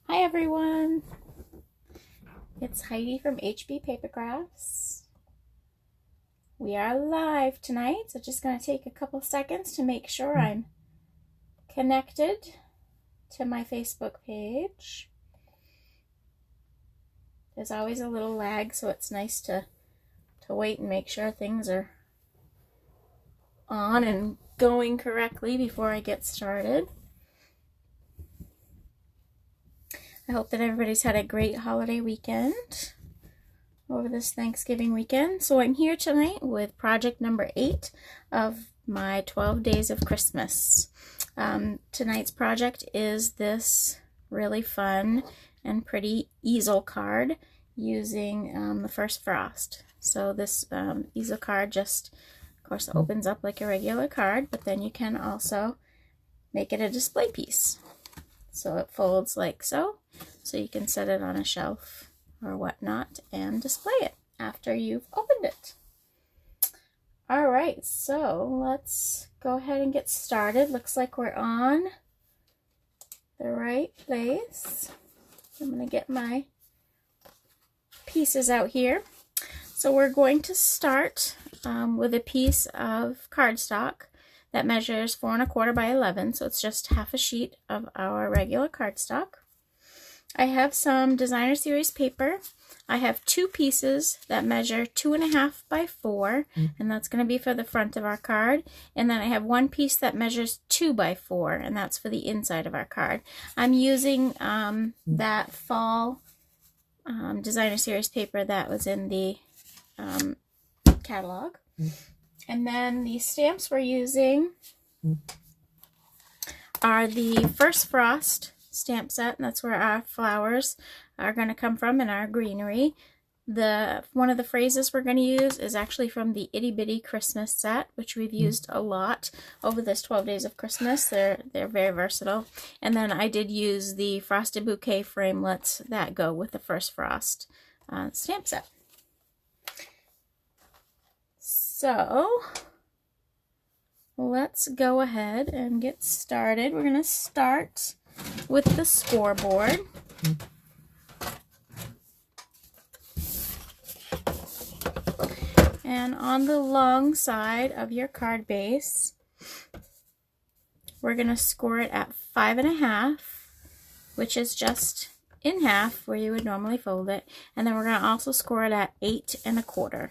Hi everyone, it's Heidi from HB Paper Crafts. We are live tonight, so just going to take a couple seconds to make sure I'm connected to my Facebook page. There's always a little lag, so it's nice to wait and make sure things are on and going correctly before I get started. I hope that everybody's had a great holiday weekend over this Thanksgiving weekend. So I'm here tonight with project number 8 of my 12 days of Christmas. Tonight's project is this really fun and pretty easel card using the first frost. So this easel card just, of course, opens up like a regular card, but then you can also make it a display piece. So it folds like so you can set it on a shelf or whatnot and display it after you've opened it. All right, so let's go ahead and get started. Looks like we're on the right place. I'm going to get my pieces out here. So we're going to start with a piece of cardstock that measures 4 1/4 by 11, so it's just half a sheet of our regular cardstock. I have some designer series paper. I have 2 pieces that measure 2 1/2 by 4, and that's going to be for the front of our card. And then I have 1 piece that measures 2 by 4, and that's for the inside of our card. I'm using that fall designer series paper that was in the catalog. And then the stamps we're using are the First Frost stamp set, and that's where our flowers are going to come from in our greenery. One of the phrases we're going to use is actually from the Itty Bitty Christmas set, which we've used a lot over this 12 days of Christmas. They're very versatile. And then I did use the Frosted Bouquet framelets that go with the First Frost stamp set. So let's go ahead and get started. We're going to start with the scoreboard. And on the long side of your card base, we're going to score it at 5 1/2, which is just in half where you would normally fold it. And then we're going to also score it at 8 1/4.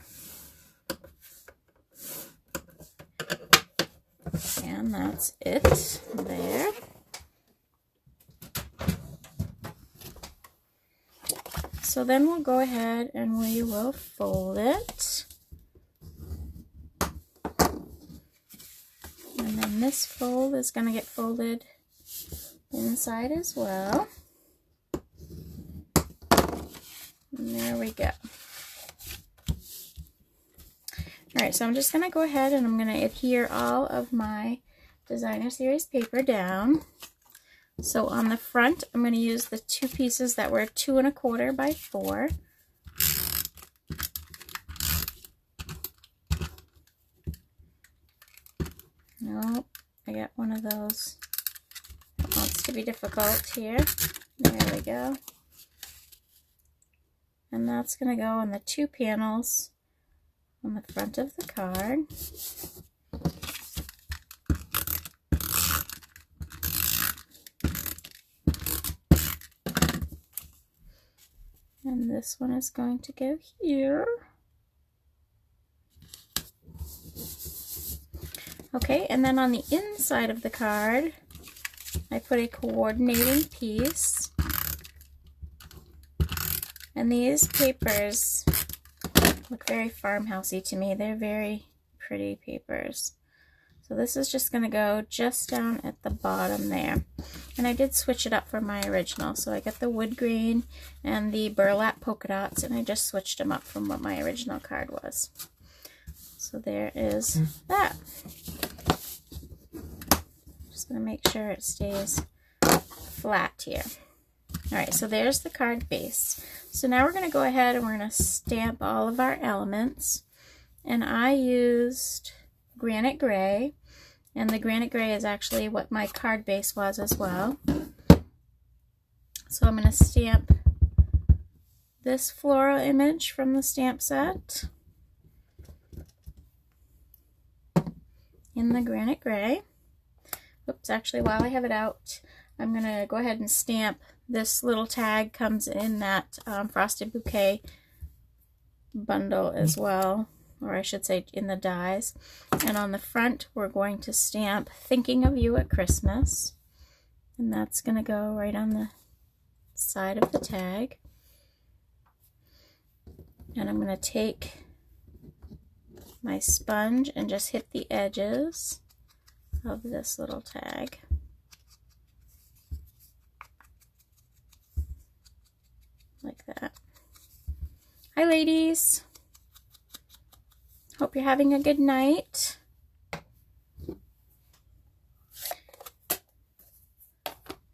And that's it there. So then we'll go ahead and we will fold it. And then this fold is going to get folded inside as well. And there we go. Alright, so I'm just going to go ahead and I'm going to adhere all of my designer series paper down. So on the front, I'm going to use the 2 pieces that were 2 1/4 by 4. Nope, I got one of those that wants to be difficult here. There we go. And that's going to go on the 2 panels on the front of the card. And this one is going to go here. Okay, and then on the inside of the card, I put a coordinating piece. And these papers look very farmhousey to me. They're very pretty papers. So this is just going to go just down at the bottom there. And I did switch it up from my original. So I got the wood grain and the burlap polka dots, and I just switched them up from what my original card was. So there is that. Just going to make sure it stays flat here. Alright, so there's the card base. So now we're going to go ahead and we're going to stamp all of our elements. And I used granite gray, and the granite gray is actually what my card base was as well. So I'm going to stamp this floral image from the stamp set in the granite gray. Oops, actually, while I have it out, I'm going to go ahead and stamp this little tag. Comes in that Frosted Bouquet bundle as well, or I should say in the dies. And on the front, we're going to stamp Thinking of You at Christmas. And that's going to go right on the side of the tag. And I'm going to take my sponge and just hit the edges of this little tag. Like that. Hi ladies! Hope you're having a good night.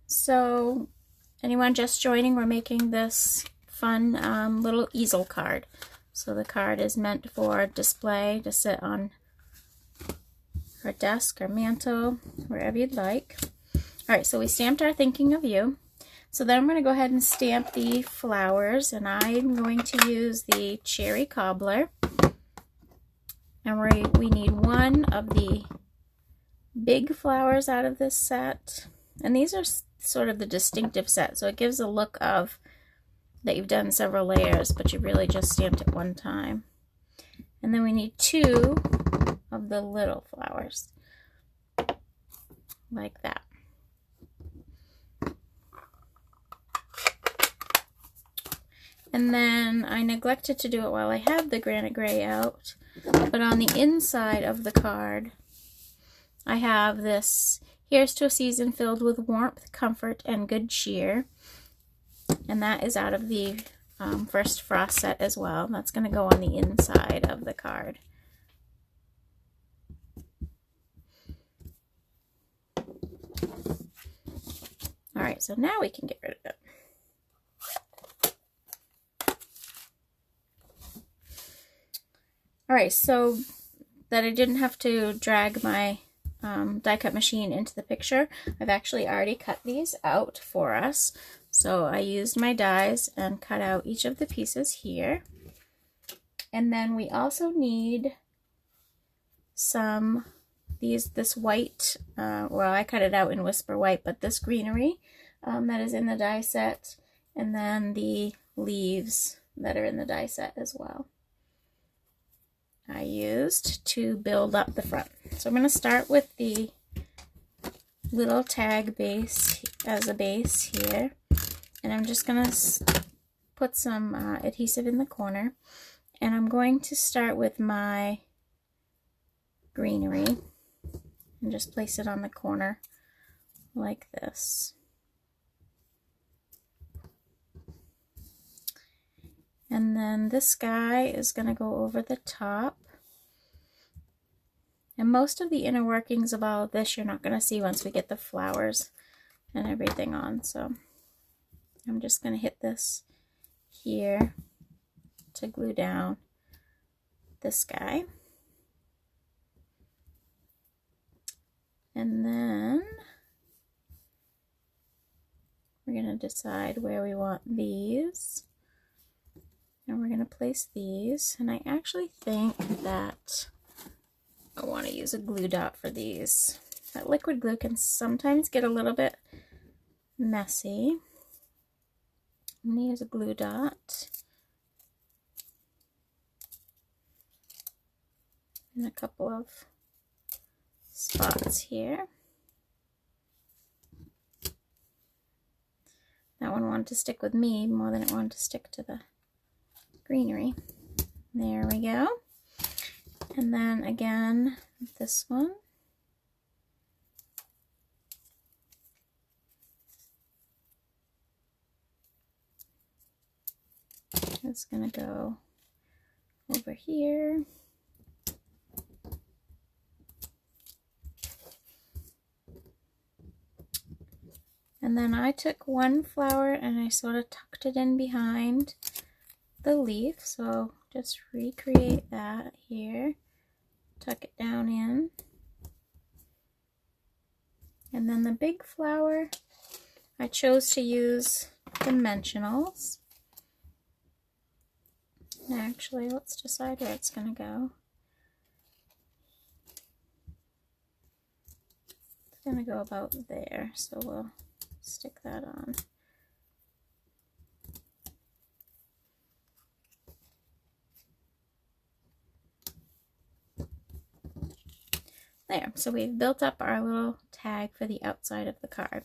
So, anyone just joining, we're making this fun little easel card. So the card is meant for display, to sit on our desk or mantle, wherever you'd like. Alright, so we stamped our Thinking of You. So then I'm going to go ahead and stamp the flowers, and I'm going to use the Cherry Cobbler. And we need one of the big flowers out of this set. And these are sort of the distinctive set, so it gives a look of that you've done several layers, but you really just stamped it one time. And then we need two of the little flowers, like that. And then I neglected to do it while I had the granite gray out, but on the inside of the card, I have this, "Here's to a season filled with warmth, comfort, and good cheer." And that is out of the first frost set as well. That's going to go on the inside of the card. Alright, so now we can get rid of it. Alright, so that I didn't have to drag my die cut machine into the picture, I've actually already cut these out for us. So I used my dies and cut out each of the pieces here. And then we also need some, this white, well, I cut it out in Whisper White, but this greenery that is in the die set, and then the leaves that are in the die set as well, I used to build up the front. So I'm going to start with the little tag base as a base here. And I'm just going to put some adhesive in the corner. And I'm going to start with my greenery and just place it on the corner like this. And then this guy is going to go over the top. And most of the inner workings of all of this you're not going to see once we get the flowers and everything on. So I'm just going to hit this here to glue down this guy. And then we're going to decide where we want these. And we're going to place these. And I actually think that I want to use a glue dot for these. That liquid glue can sometimes get a little bit messy. I'm going to use a glue dot in a couple of spots here. That one wanted to stick with me more than it wanted to stick to the greenery. There we go. And then again, this one. It's going to go over here. And then I took one flower and I sort of tucked it in behind the leaf. So just recreate that here. Tuck it down in. And then the big flower, I chose to use dimensionals. Actually, let's decide where it's going to go. It's going to go about there, so we'll stick that on. There, so we've built up our little tag for the outside of the card.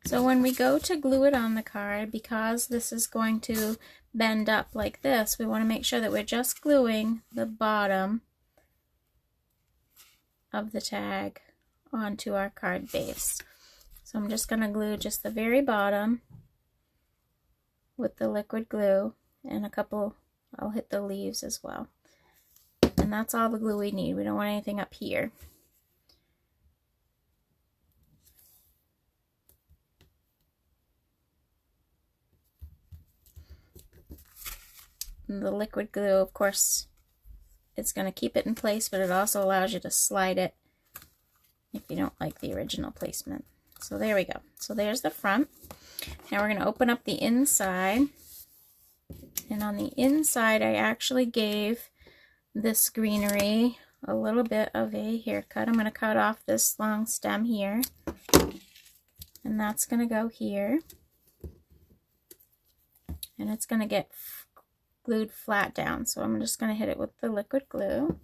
So when we go to glue it on the card, because this is going to bend up like this, we want to make sure that we're just gluing the bottom of the tag onto our card base. So I'm just going to glue just the very bottom with the liquid glue, and a couple, I'll hit the leaves as well. And that's all the glue we need. We don't want anything up here. And the liquid glue, of course, it's going to keep it in place, but it also allows you to slide it if you don't like the original placement. So there we go. So there's the front. Now we're going to open up the inside. And on the inside, I actually gave this greenery a little bit of a haircut. I'm going to cut off this long stem here. And that's going to go here. And it's going to get glued flat down. So I'm just going to hit it with the liquid glue.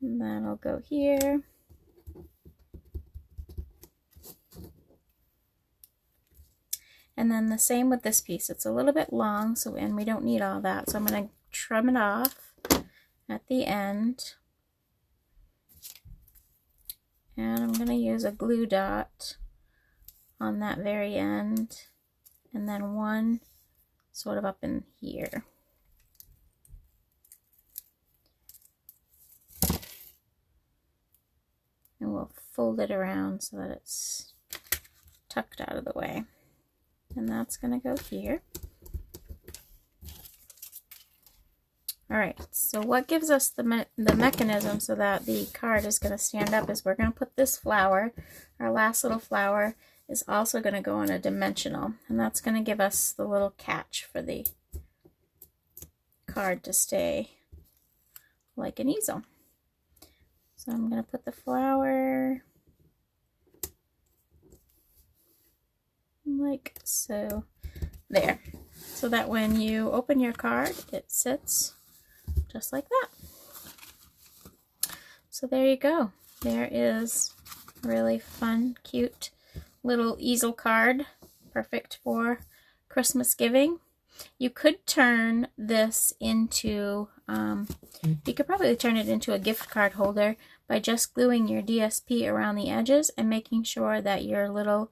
And that'll go here. And then the same with this piece. It's a little bit long, so and we don't need all that. So I'm going to trim it off at the end. And I'm going to use a glue dot on that very end. And then one sort of up in here. And we'll fold it around so that it's tucked out of the way. And that's going to go here. Alright, so what gives us the mechanism so that the card is going to stand up is we're going to put this flower, our last little flower, is also going to go on a dimensional. And that's going to give us the little catch for the card to stay like an easel. So I'm going to put the flower like so there, so that when you open your card it sits just like that. So there you go. There is a really fun, cute little easel card, perfect for Christmas giving. You could turn this into, you could probably turn it into a gift card holder by just gluing your DSP around the edges and making sure that your little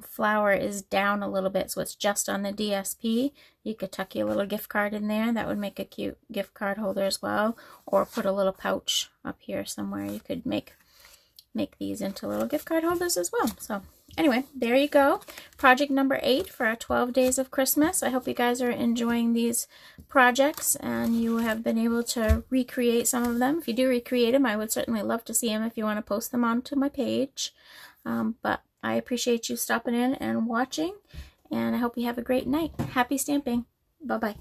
flower is down a little bit so it's just on the DSP. You could tuck your little gift card in there. That would make a cute gift card holder as well. Or put a little pouch up here somewhere. You could make these into little gift card holders as well. So anyway, there you go. Project number 8 for our 12 days of Christmas. I hope you guys are enjoying these projects and you have been able to recreate some of them. If you do recreate them, I would certainly love to see them if you want to post them onto my page. But I appreciate you stopping in and watching, and I hope you have a great night. Happy stamping. Bye-bye.